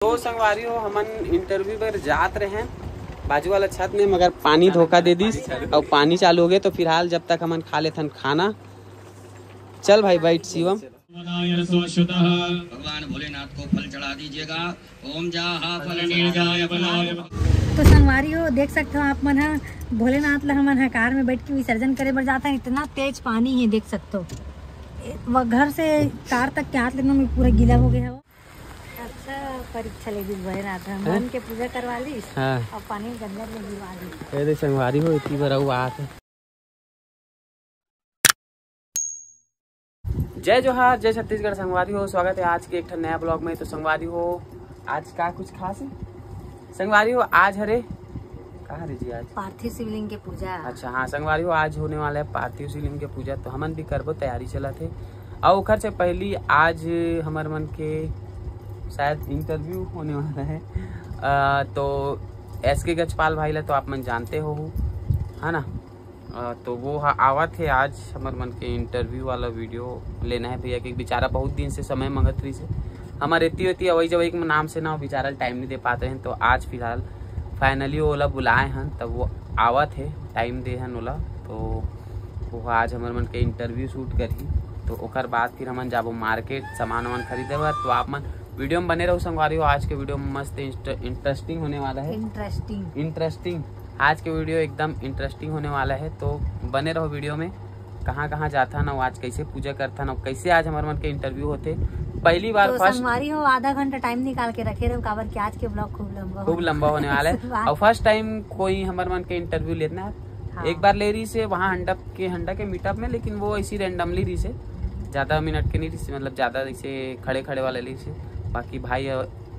तो संगवारी हो हमन इंटरव्यू पर जात रहे हैं बाजू वाला छत में, मगर पानी धोखा दे दी और पानी चालू हो गया। तो फिलहाल जब तक हमन खा लेथन खाना। चल भाई बैठ शिवम। भगवान भोलेनाथ को फल चढ़ा दीजिएगा। ओम जाहा फल निर्जाय बलाय। तो संगवारी हो देख सकते हो आप मन भोलेनाथ ला हमन कार में बैठ के विसर्जन करे बर जाता है। इतना तेज पानी है देख सकते हो, वो घर से कार तक के हाथ लेने में पूरा गीला हो गया है। अच्छा परीक्षा ले दी भोलेनाथ, मन के पूजा करवा ली और पानी गंगा में गिरवा दी। अरे संगवारी हो इतनी बार आते। जय जोहार, जय छत्तीसगढ़। संगवारी हो स्वागत है आज के एक नया ब्लॉग में। तो संगवारी हो आज का कुछ खास है संगवारी हो? आज हरे कहा रे जी? आज पार्थिव शिवलिंग के पूजा। अच्छा हाँ संगवारी हो आज होने वाला है पार्थिव शिवलिंग के पूजा। तो हमन भी करबो तैयारी चला थे। और उखर से पहली आज हमार मन के शायद इंटरव्यू होने वाला है। तो SK गजपाल भाई ला तो आप मन जानते हो है ना। तो वो आवत है आज हमार मन के इंटरव्यू वाला वीडियो लेना है भैया के। बेचारा बहुत दिन से समय मंगत रही से हमारे इतनी होती है वही जब एक नाम से ना बेचारा टाइम नहीं दे पाते हैं। तो आज फिलहाल फाइनली ओला बुलाए हैं, तब वो आवत है टाइम दे हैं ओला। तो वो आज हमारे मन के इंटरव्यू शूट करी। तो ओकर बाद फिर हमन जाबो मार्केट सामान वामान खरीदे बर। तो आप मन वीडियो में बने रहो संगवारी हो। आज के वीडियो में मस्त इंटरेस्टिंग होने वाला है। इंटरेस्टिंग आज के वीडियो एकदम इंटरेस्टिंग होने वाला है। तो बने रहो वीडियो में। कहाँ जाता ना आज कैसे पूजा करता ना कैसे आज हमारे मन के इंटरव्यू होते पहली बार। तो फर्स्ट संगवारी हो आधा घंटा टाइम निकाल के रखे रहो काबर कि आज के ब्लॉग खूब लंबा होने वाला है। और फर्स्ट टाइम कोई हमारे मन के इंटरव्यू लेना है। हाँ। एक बार ले रही से वहाँ हंडा के मीटअप में, लेकिन वो ऐसी रैंडमली रही से, ज्यादा मिनट के नहीं रही से, मतलब ज्यादा ऐसे खड़े वाले ली से। बाकी भाई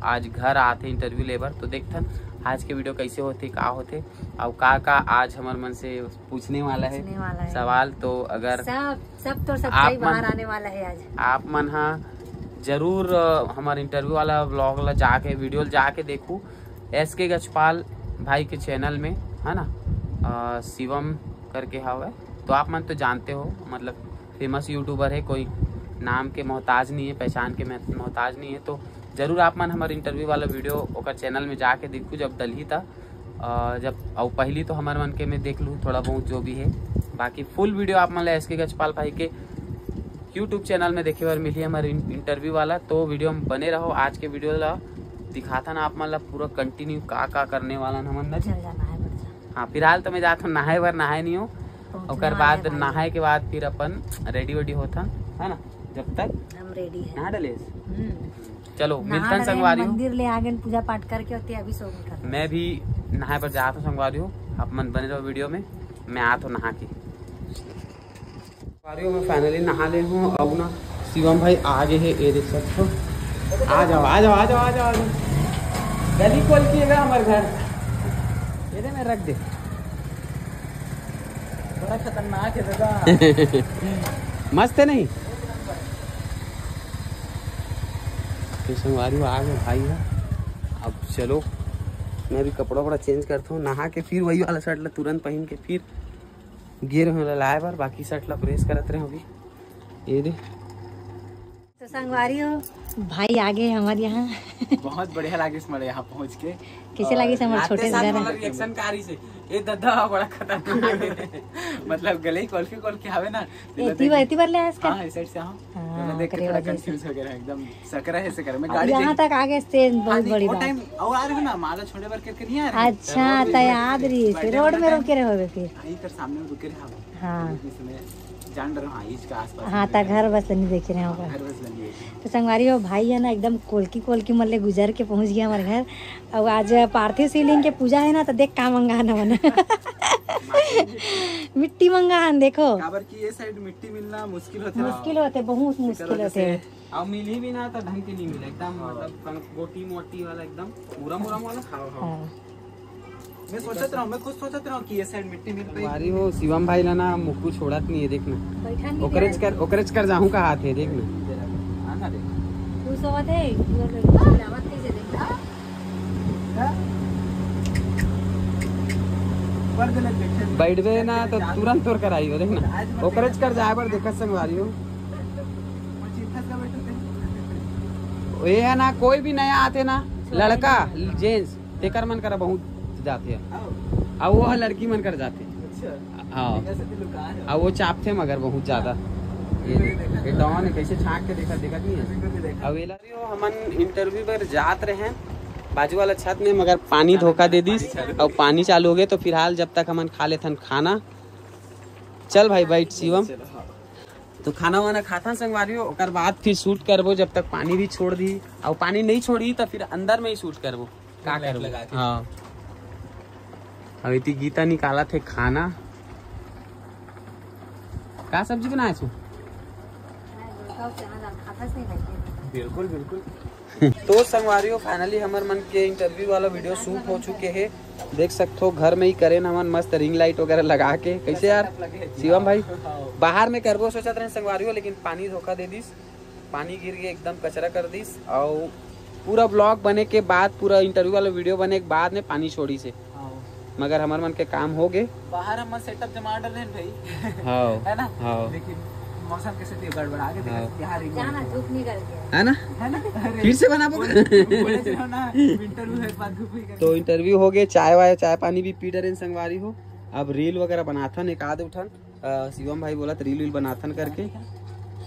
आज घर आते इंटरव्यू लेबर। तो देखते आज के वीडियो कैसे होते का होते और का आज हमारे मन से पूछने वाला है सवाल। तो अगर सब तो सच्चाई बाहर आने वाला है आज। आप मन जरूर हमारे इंटरव्यू वाला ब्लॉग ला जाके वीडियो जाके देखू SK गजपाल भाई के चैनल में है ना। शिवम करके है। तो आप मन तो जानते हो, मतलब फेमस यूट्यूबर है, कोई नाम के मोहताज नहीं है, पहचान के मोहताज नहीं है। तो जरूर आप मन हमारे इंटरव्यू वाला वीडियो ओकर चैनल में जाके देखू जब दलही था जब और पहली तो हमारे मन के में देख लूँ थोड़ा बहुत जो भी है। बाकी फुल वीडियो आप मन SK गजपाल भाई के यूट्यूब चैनल में देखे बार मिली हमारे इंटरव्यू वाला। तो वीडियो में बने रहो। आज के वीडियो ला दिखाता ना आप मन ला पूरा कंटिन्यू का करने वाला हमन। हाँ फिलहाल तो मैं जाता हूँ नहाए बार, नहाए नहीं हो और बाद नहाए के बाद फिर अपन रेडी होता है ना। जब तक हम रेडी हैं नहा डले। चलो मिलते संगवारी हो। मंदिर ले आगे पूजा पाठ करके होती है। अभी सो मैं भी नहाए पर जाता हूँ संगवारी हो। आप मन बने रहो वीडियो में, मैं आता हूँ नहा के। मैं फाइनली नहा ले हूँ। अब ना शिवम भाई आगे है ये देख सकते हो। आ जाओ गली खोल के हमारे घर ये में रख दे। बड़ा खतरनाक है दादा। मस्त है नहीं? तो संगवारी आ गए भाई है। अब चलो मैं भी कपड़ा चेंज करता हूँ, नहा के फिर वही वाला शर्ट ला तुरंत पहन के फिर गिर लाए बार बाकी शर्ट ला प्रेस करते रहे अभी ये दे। तो संगवारी हो भाई आगे हमारे यहाँ बहुत बढ़िया लगे हमारे यहाँ पहुँच के। कैसे लगे हमारे छोटे से रिएक्शन कारी से ये दादा बड़ा खतरनाक मतलब गले खोल के आवे ना इतनी बार ले इसका। हां इस साइड से हां देख के थोड़ा कंफ्यूज हो गया एकदम। सकरा है से कर मैं गाड़ी यहां तक आगे से बहुत बड़ी बात। टाइम और आ रहे हो ना माला छोड़े बार करके नहीं आ रहे। अच्छा तो याद रही से रोड में रुके रहे होगे फिर। यहीं पर सामने रुके रहे। हां जान रहे हां इसके आसपास। हाँ तक घर बस नहीं देख रहे होगा। तो संगवारी हो भाई है ना एकदम कोलकी मल्ले गुजर के पहुंच गया हमारे घर। अब आज पार्थिव शिवलिंग के पूजा है ना। तो देख का मंगाना बना मिट्टी मंगान देखो काबर की ये साइड मिट्टी मिलना मुश्किल होते बहुत मुश्किल होते। और मिली भी ना तो ढंग के नहीं मिला एकदम, मतलब गोटी मोटी वाला एकदम पूरा वाला। हाँ। मैं खुद सोचत रहा कि ये साइड मिट्टी मिल पाई। हमारी हो शिवम भाई ला ना मुक्कू छोड़त नहीं है देखना। ओकरेज कर जाऊं का हाथ है देखना। आना देख खुश होवत है बैठबे ना तो तुरंत तोड़ कर आई हो देखना। ओकरेज कर जाए पर देखत संगवारी हो ये है ना कोई भी नया आते ना लड़का जेंट्स तेकर मन कर बहुत जाते अब वो लड़की मन कर जाते। हाँ अब वो चापते मगर बहुत ज्यादा। ये डॉन है कैसे छाक के देखा नहीं है। अब हमन इंटरव्यू पर जात रहे हैं बाजू वाला छत में, मगर पानी धोखा दे दी और पानी चालू हो गए। तो फिलहाल जब तक हमन खा लेथन खाना, चल भाई बैठ शिवम। तो खाना वाना खाता संगवारियों, ओकर बाद फिर शूट करबो जब तक पानी भी छोड़ दी। और पानी नहीं छोड़ी तो फिर अंदर में ही शूट करबो का करबो। हाँ अब इतनी गीता निकाला थे खाना। क्या सब्जी बनाए छो? बिल्कुल बिल्कुल। तो संगवारियों फाइनली हमार मन के इंटरव्यू वाला वीडियो शूट हो चुके हैं। देख सकते हो घर में ही करें हमन मस्त रिंग लाइट वगैरह लगा के। कैसे यार शिवम भाई? बाहर में करबो सोचत रहे संगवारियों, लेकिन पानी धोखा दे दिस, पानी गिर के एकदम कचरा कर दिस। और पूरा ब्लॉग बने के बाद, पूरा इंटरव्यू वाला वीडियो बने के बाद में पानी छोड़ी से, मगर हमार मन के काम हो गए। बाहर हम सेटअप जमा डाले भाई। हाँ है ना? हाँ लेकिन मौसम कैसे गड़बड़ा के यहाँ जाना धूप निकल गया है ना? फिर से बना तो इंटरव्यू हो गए, चाय पानी भी पी डरे संगवारी हो। अब रील वगैरह बनाथन एक आध उठन, शिवम भाई बोला रील बनाथन करके।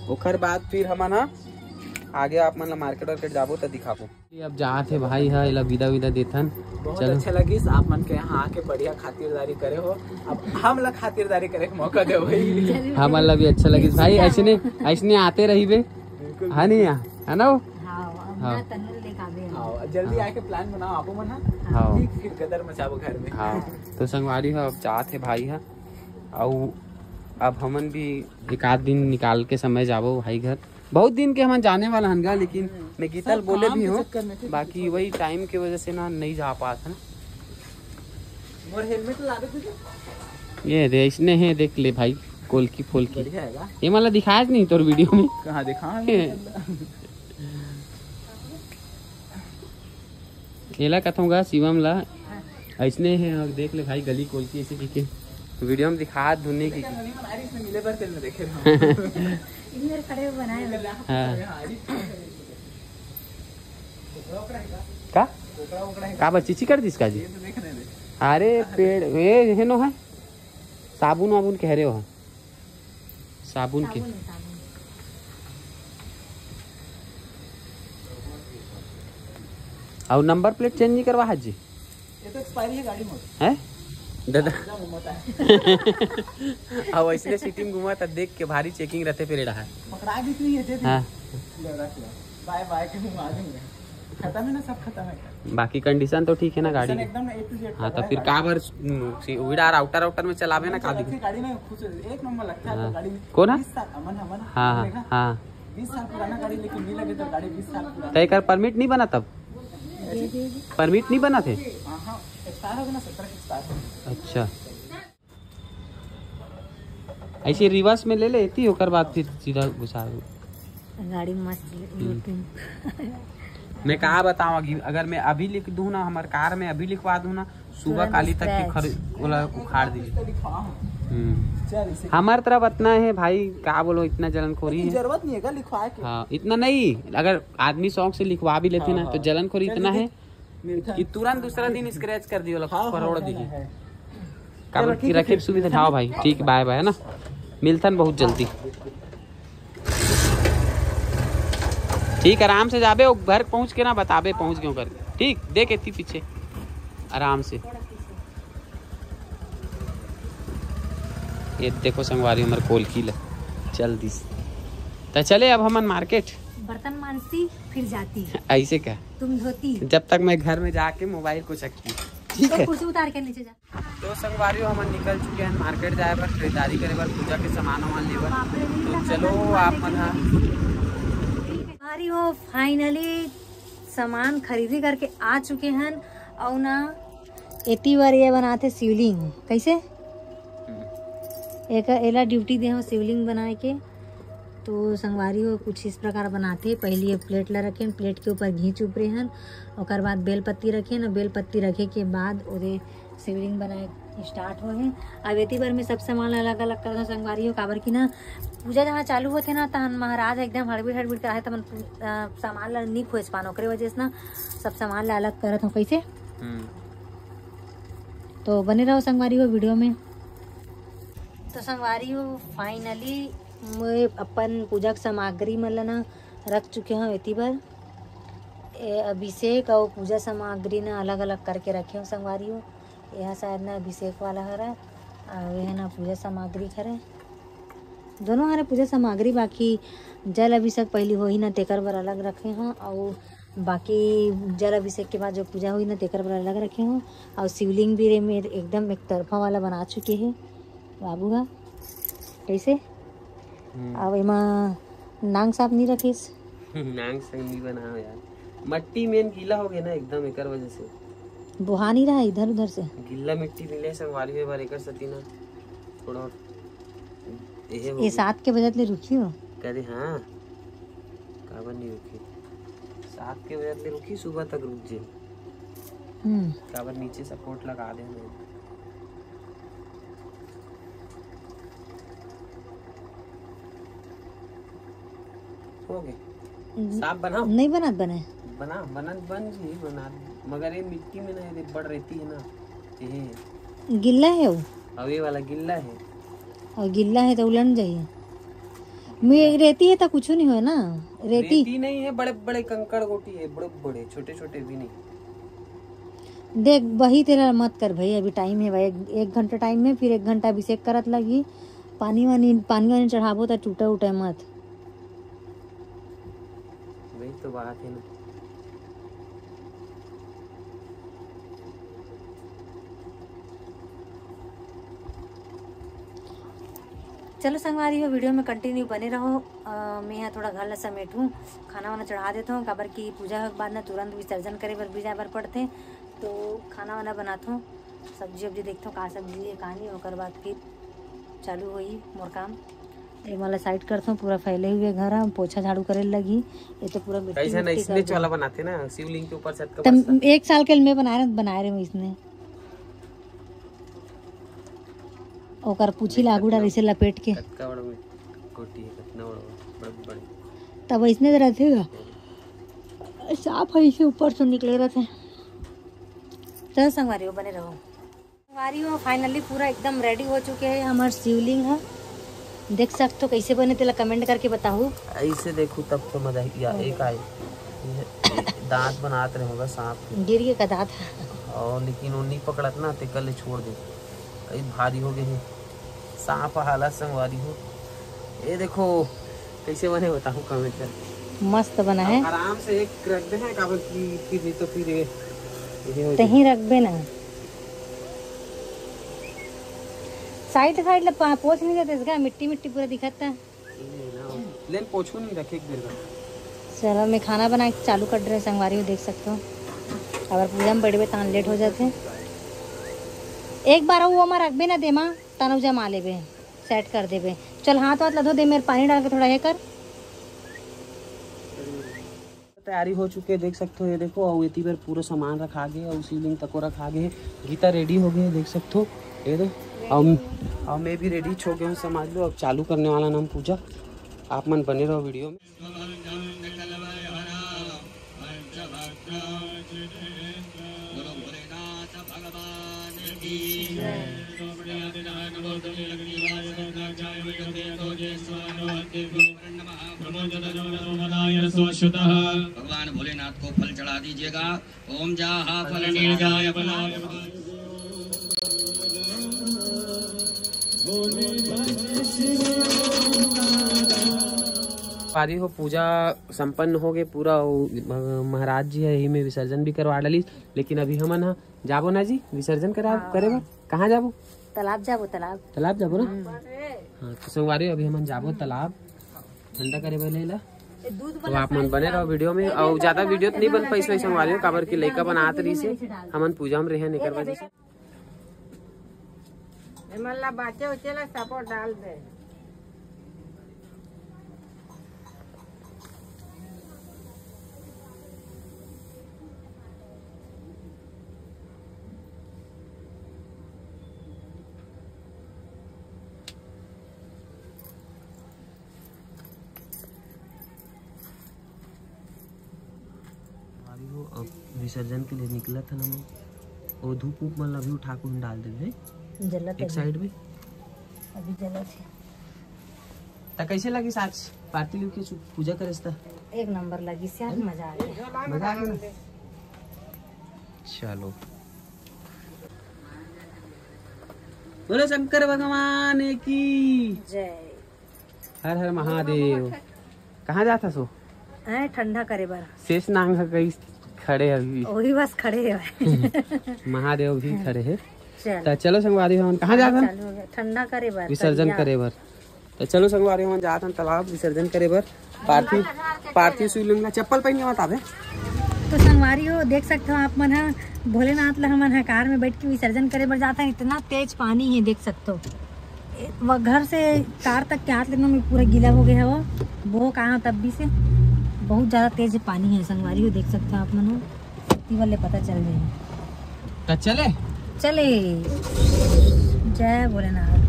ओकर बाद फिर हमन आगे आप मन मार्केट वार्केट जाबो तो दिखाबो। अब जात है भाई है इला विदा देथन। बहुत अच्छा लगिस आप मन के यहाँ आके बढ़िया खातिरदारी करे हो। अब हम ला खातिरदारी करे के मौका दे भाई। हमारा भी अच्छा लगिस भाई। ऐसने आते रही बे है नहीं है ना? जल्दी आके प्लान बनाओ आपो मन। हाँ फिर गदर मचाबो घर में। हाँ तो संगवारी है अब जात है भाई है। और अब हमन भी एक आध दिन निकाल के समय जाबो भाई घर। बहुत दिन के हम जाने वाला हनगा, लेकिन मैं गीतल बोले भी हूँ, बाकी वही टाइम की वजह से ना नहीं जा पाता ना। मोर हेलमेट ला दे तुझे। ये दे इसने है, देख ले भाई कोल की फोल की। ये मतलब दिखाया नहीं तोर वीडियो में? कहाँ दिखा? केला कथूंगा शिवम ला ऐसने है। देख ले भाई गली कोल की ऐसे की वीडियो में दिखा धुने की। मिले पर तेल में देखे खड़े बनाए का बच्ची कर दिस का जी? अरे पेड़ ये है नो है साबुन वाबुन कह रहे हो? साबुन के और नंबर प्लेट चेंज नहीं करवा जी? ये तो एक्सपायरी है गाड़ी में है दादा। अब ऐसे सीटिंग घुमा था देख के भारी चेकिंग रहते फिर रहा है। पकड़ा भी नहीं है। हाँ बाय बाय के घुमा दूंगा। खत्म है ना, सब खत्म है। बाकी कंडीशन तो ठीक है ना गाड़ी? एकदम A to Z। हाँ तो फिर का भर विडार आउटर में चलावे ना का दिक्कत? गाड़ी में खुश एक नंबर लगता है। गाड़ी कौन है? 20 साल अमन। हाँ हाँ 20 साल पुराना गाड़ी, लेकिन नहीं लगे तो गाड़ी 20 साल पुराना। तय कर परमिट नहीं बना तब? परमिट नहीं बना थे? एक्सपायर हो गया ना, 17 एक्सपायर। अच्छा ऐसे रिवर्स में ले लेती होकर बाद फिर सीधा घुसा गाड़ी मस्त। मैं कहा बताऊँ अगर मैं अभी लिख दूँ ना, हमारे कार में अभी लिखवा दूँ ना, सुबह काली तक की उखाड़ दीजिए। हमारे तरफ इतना है भाई, क्या बोलो इतना जलनखोरी है। जरूरत नहीं है लिखवा के। हाँ इतना नहीं, अगर आदमी शौक से लिखवा भी लेते ना तो जलनखोरी इतना है कि तुरंत दूसरा दिन स्क्रैच कर दियो करोड़ दिखी। काबर की रखे सुविधा। हाँ भाई ठीक, बाय बाय है ना, मिलतन बहुत जल्दी। ठीक आराम से जाबे, घर पहुँच के ना बताबे पहुँच क्यों कर। ठीक देख इतनी पीछे आराम से। ये देखो संगवारी हमारे कोल की चल दिस तो चले। अब हम मार्केट बर्तन मानसी फिर जाती ऐसे क्या तुम धोती, जब तक मैं घर में जाके मोबाइल को चखती। ठीक है कुछ उतार के नीचे जा। तो संगवारियों हम निकल चुके हैं मार्केट जाए पर खरीदारी करे पर पूजा के सामान वामान लेवर। तो चलो आप मन हमारी हो फाइनली सामान खरीदी करके आ चुके हैं। और ना एती बार ये बनाते शिवलिंग। कैसे एक एला ड्यूटी दे हो शिवलिंग बनाए के। तो संगवारी हो कुछ इस प्रकार बनाते। पहले ये प्लेट ला रखे, प्लेट के ऊपर घी चुपरे हैं, और बाद बेल पत्ती रखे न, बेल पत्ती रखे के बाद ओरे शिवलिंग बनाए स्टार्ट हो है। अब एती बार में सब सामान अलग अलग कर दो संगवारी हो, काबर की ना पूजा जहाँ चालू होते ना तहन महाराज एकदम हड़बीड़ हड़बीड़ कराए तमन सामान ला नहीं खोज पान, ओकरे वजह से ना सब सामान ला अलग करत हो। कैसे तो बने रहो संगवारी हो वीडियो में। तो संगवारी हो फाइनली मैं अपन पूजा सामग्री मन ला ना रख चुके हूँ एती बार। अभिषेक और पूजा सामग्री ना अलग अलग करके रखे हो संगवारी हो। यह शायद ना अभिषेक वाला हरा और यह ना पूजा सामग्री हरे, दोनों हरे पूजा सामग्री। बाकी जल अभिषेक पहले हो ही ना तेकर बर अलग रखे हों, और बाकी जल अभिषेक के बाद जो पूजा हुई ना तेकर बर अलग रखे हों। और शिवलिंग भी रे मेरे एकदम एक तरफा वाला बना चुके हैं बाबू का। कैसे अब एमा नांग साफ नहीं रखिस? नांग संग नहीं बनाओ यार, मट्टी मेन गीला हो गया ना एकदम, एकर वजह से बुहा नहीं रहा इधर उधर से। गिल्ला मिट्टी मिले संगवारी में बार एकर सती ना थोड़ा ये 7 के बजे ले रुकी हो करे। हाँ काबर नहीं रुकी, 7 के बजे ले रुकी, सुबह तक रुक जे। काबर नीचे सपोर्ट लगा दे मैं। हो गए साफ बनाओ? नहीं बनत बने बना बनत बन जी बना, मगर ये मिट्टी में ना ये बड़ रहती है ना, ये गिल्ला है वो। अब ये वाला गिल्ला है और गिल्ला है तो उलट जाइए। मैं रेती है तो कुछ नहीं हो ना, रेती नहीं है, बड़े बड़े कंकड़ गोटी है, बड़े बड़े छोटे छोटे भी नहीं। देख वही तेरा मत कर भाई, अभी टाइम है भाई, 1 घंटा टाइम है, फिर 1 घंटा अभिषेक करत लगी। पानी वानी चढ़ाबो तो टूटे उठे मत। वही तो बात है ना। चलो संगवारी हो वीडियो में कंटिन्यू बने रहो। मैं यहाँ थोड़ा घर ला समेटूँ, खाना वाना चढ़ा देता हूँ, काबर की पूजा के बाद ना तुरंत विसर्जन करे बर भी जाए बर पड़ते। तो खाना वाना बनाता हूँ, सब्जी वब्जी देखता हूँ का सब्जी है कहानी, ओकर बाद फिर चालू होई मोर काम। एक वाला साइड करता हूँ, पूरा फैले हुए घर है, पोछा झाड़ू करे लगी। ये तो पूरा मिट्टी वाला बनाते ना शिवलिंग के ऊपर छत का। 1 साल के मैं बना रहे हूँ इसने, ओकर पूछी लागू डाल इसे लपेट के तब इसने रहेगा साफ है, इसे ऊपर से निकले रहते। चलो संगवारी हो बने रहो। संगवारी हो फाइनली पूरा एकदम रेडी हो चुके हैं हमारे शिवलिंग है। देख सकते हो कैसे बने तेला कमेंट करके बताओ। ऐसे देखो तब तो मजा या एक आए दांत बनाते रहे होगा सांप गिर के का दांत, और लेकिन वो नहीं पकड़त ना ते कल छोड़ दे, कई भारी हो गए सांप हालत संगवारी हो। ये देखो कैसे बने बताओ कमेंट कर। मस्त बना है, आराम से एक रख दे है काबर की फिर तो फिर ये कहीं रख बे ना, साइड साइड ला पोछ नहीं देते इसका, मिट्टी मिट्टी पूरा दिखता है। लेन पोछू नहीं रखे एक देर का। चलो मैं खाना बना के चालू कर रहे संगवारी हो, देख सकते हो। अगर पूजा में बड़े तान लेट हो जाते एक बार वो हमारा रख बे ना दे माँ तनु जमा ले बे, सेट कर दे बे। चल हाथ वाथ लधो दे, मेरे पानी डाल के थोड़ा ये कर। तैयारी हो चुके देख सकते हो, ये देखो और इतनी बार पूरा सामान रखा गया और शिवलिंग तक रखा गया। गीता रेडी हो गए देख सकते हो, ये दो और मैं भी रेडी हो गया हूँ समझ लो। अब चालू करने वाला नाम पूजा, आप मन बने रहो वीडियो में। भगवान भोलेनाथ को फल चढ़ा दीजिएगा। ओम जाहा फल निर्जाय फलाय पारी हो पूजा संपन्न हो गए पूरा। महाराज जी है यही में विसर्जन भी करवा डाली, लेकिन अभी हम ना जाबो ना जी विसर्जन करा करे बा। कहाँ जाबो? तालाब जाबो, तालाब तालाब जाबो ना। हाँ तो संगवारी अभी हम जाबो तालाब ठंडा करे बोले ला। तो आप मन बने रहो वीडियो में, और ज्यादा वीडियो नहीं बन पाई इसमें संगवारी काबर की लड़का बनात रही से हमन पूजा में रहे निकर वजह से। बाचे उचे ला सपोर्ट डाल दे। विसर्जन के लिए निकला था ना वो धूप ऊप मन अभी उठा को डाल दे जलत एक साइड में। अभी जलत है। तो कैसे लगी आज पार्टी लोग के पूजा करे था? एक नंबर लगी से यार, मजा आ गया। मजा आ गया। चलो बोलो शंकर भगवान की जय। हर हर महादेव। कहाँ जाता सो? ठंडा करे बार शेष नांग कहीं खड़े अभी वही बस खड़े है। महादेव भी खड़े है। चल तो चलो संगवारी हम कहाँ जाता? चालू हो गया। ठंडा करे बार विसर्जन करे बर। तो चलो संगवारी हम जाता तालाब विसर्जन करे बर। पार्थिव शिवलिंग ला चप्पल पहन के बता दे। तो संगवारी हो देख सकते हो आप मन है भोलेनाथ ला हमन है कार में बैठ के विसर्जन करे बर जाता है। इतना तेज पानी है देख सकते हो। वह घर से कार तक के हाथ लेने में पूरा गीला हो गया है। वो कहाँ तब भी से बहुत ज्यादा तेज पानी है संगवारी हो देख सकते हो आप मन हो वाले पता चल रहे हैं। तो चले चले जय भोलेनाथ।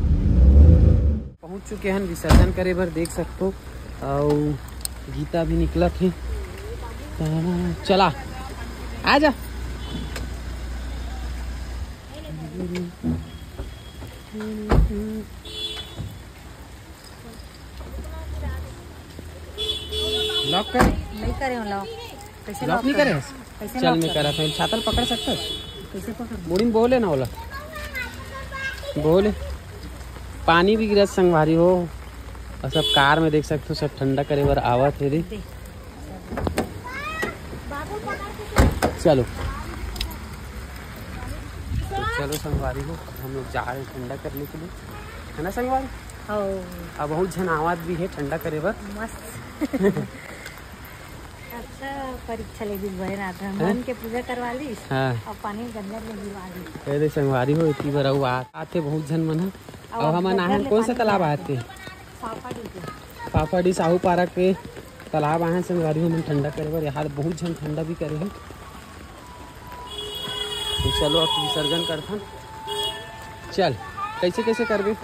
पहुंच चुके हैं विसर्जन करे बर देख सकते हो। और गीता भी निकला थे। चला आजा। लॉक कर नहीं करे हो लॉक। कैसे लॉक नहीं करे? कैसे चल लॉक मैं कर? करा था छातल पकड़ सकता है? कैसे पकड़? मुड़ी में बोले ना बोला बोले पानी भी गिरत संगवारी हो। और सब कार में देख सकते हो सब ठंडा करे बर आवत है रे। चलो तो चलो संगवारी हो हम लोग जा रहे हैं ठंडा करने के लिए है ना संगवारी। अब बहुत जन आवत भी है ठंडा करे बर। मस्त। अच्छा परीक्षा ले दी भोलेनाथ मन के पूजा करवा ली। हाँ और पानी गंगा में गिरवा ली। अरे संगवारी हो इतनी बार आते बहुत जन मन है। और हम आए कौन सा तालाब आते? पापाडी साहू पार्क के तालाब आए संगवारी हो। हम ठंडा करे बर यहाँ बहुत जन ठंडा भी करे है। तो चलो अब विसर्जन करथन। चल कैसे कैसे करबे?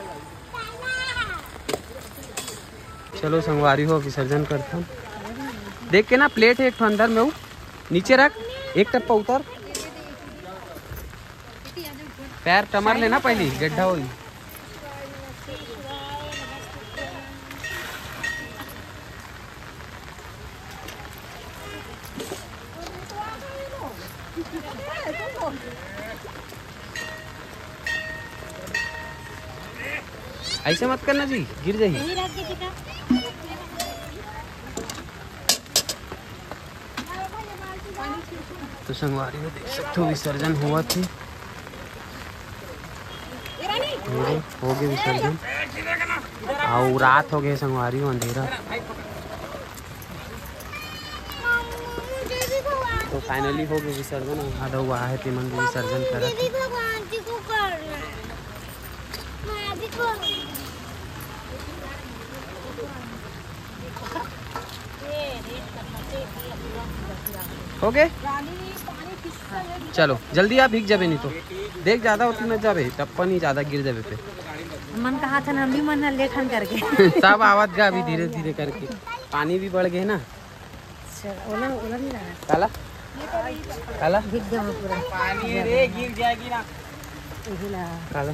चलो संगवारी हो विसर्जन करथन। देख के ना प्लेट है एक अंदर में वो नीचे रख एक टप्पा उतर पैर टमर लेना पहले गड्ढा हो। ऐसे मत करना जी गिर जाएगी। तो संगवारी में देख सकते हो विसर्जन हुआ थी। हो गए विसर्जन और रात हो गए संगवारी हो अंधेरा। तो फाइनली हो गए विसर्जन। आधा हुआ है तिमन विसर्जन करा। हो गए चलो जल्दी आप भीग जाबे नहीं तो देख ज्यादा होती मत जाबे तब नहीं ज्यादा गिर जाबे पे। मन कहा था हम भी मन लेखन करके सब आवाज गा अभी धीरे धीरे करके पानी भी बढ़ गए ना। ओला ओला नहीं लगा काला काला भीग गया पूरा पानी रे गिर जाएगी ना। काला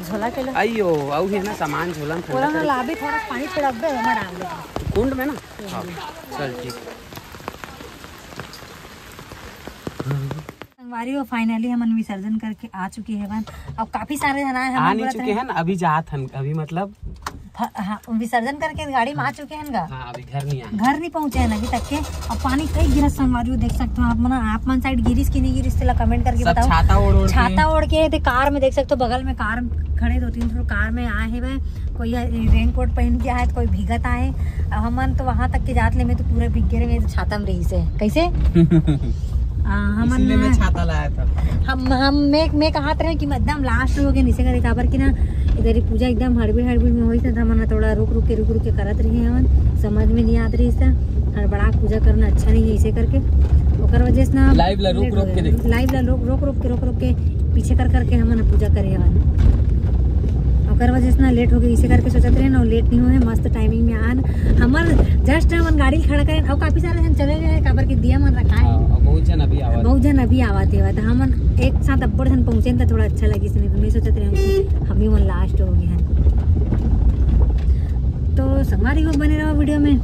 झोला के अयो आउ है ना सामान झोला ओला ना लाबे थोड़ा पानी छिड़कबे ओमा डाल दे कुंड में ना। हाँ चल ठीक। संगवारी हो फाइनली हम विसर्जन करके आ चुके हैं। अब काफी सारे जन आए आ नहीं चुके हैं अभी जात हन अभी मतलब हाँ, विसर्जन करके गाड़ी में आ चुके हैं गा। हाँ अभी घर नहीं आए। घर नहीं पहुंचे हैं अभी तक के। और पानी कई गिरस संगवारी हो देख सकते हो आप मन साइड गिरिस की नहीं गिरिस तेला कमेंट करके बताओ। छाता ओढ़ के कार में देख सकते हो बगल में कार खड़े 2-3 थोड़ा कार में आए हैं। कोई रेन कोट पहन के आए कोई भीगत आए। हमन तो वहां तक के जात ले में तो पूरे भीग गए में तो छाता में रही से कैसे हमन छाता लाया था। मैं कहात रहे कि एकदम लास्ट हो गए नीचे करे काबर की ना इधर ही पूजा एकदम हड़बड़ में होई था। हमन थोड़ा रुक रुक के करत रही हमन समझ में नहीं आत रही था। हड़बड़ा पूजा करना अच्छा नहीं है इसे करके ओकर वजह से ना लाइव ला रोक के पीछे कर करके हमन पूजा करे हवन। और ओकर वजह से ना लेट हो गई, इसे करके सोचते रहे ना लेट नहीं हुए, मस्त टाइमिंग में आन हमर जस्ट हमन गाड़ी खड़ा करें और काफी सारे जन चले गए काबर के दिया मन रखा है। बहुत जन अभी आवा बहुत जन अभी आवत है तो हमन एक साथ अब्बड़ जन पहुंचे तो थोड़ा अच्छा लगी नहीं तो नहीं सोचते रहे कि हम ही मन लास्ट हो गए हैं। तो संगवारी हो बने रहो वीडियो में।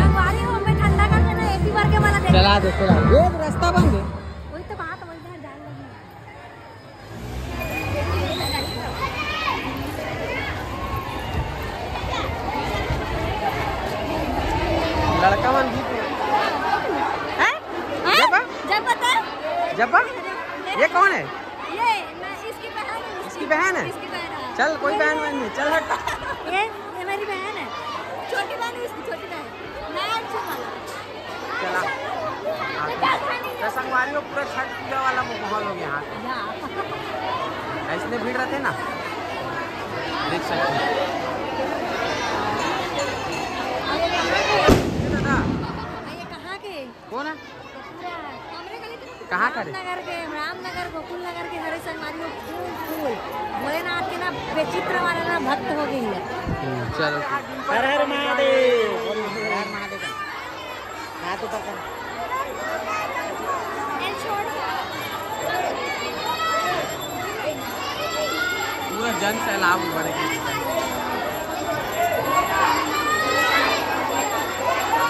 संगवारी हो में ठंडा कर देना एक ही बार के वाला देख चला दे चला ये रास्ता बंद है। वही तो बात वही है डाल लगी। लड़का मन भी जब बता जब ये कौन है? ये मैं इसकी बहन हूँ। इसकी बहन है? इसकी बहन है। चल कोई बहन नहीं चल हट। ये मेरी बहन है, छोटी बहन है, इसकी छोटी बहन मैं अच्छा वाला। चला तो संगवारी को पूरा छठ पूजा वाला माहौल हो गया यहाँ ऐसने भीड़ रहते ना देख सकते हैं। ये कहाँ के कौन है? हमरे गली के कहाँ का रे? रामनगर के, रामनगर गोकुल नगर के हरे संगवारी फूल भोलेनाथ के ना विचित्र वाले ना भक्त हो गई है। चल हर हर महादेव। हर महादेव हाथ ऊपर कर। पूरा जन सैलाब बढ़ेगी।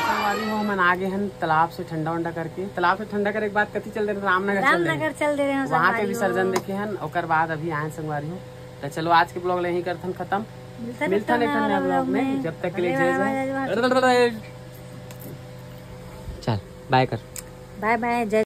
संगवारी हो मन आगे हैं तालाब से ठंडा वंडा करके, तालाब से ठंडा करे के बाद कथी चल रहे रामनगर चल दे रहे हैं वहाँ के विसर्जन देखे हैं और बाद अभी आए संगवारी हो। तो चलो आज के ब्लॉग यहीं करथन खत्म, मिलता नहीं ब्लॉग में, जब तक के लिए जय जय। चल बाय कर। बाय बाय जय।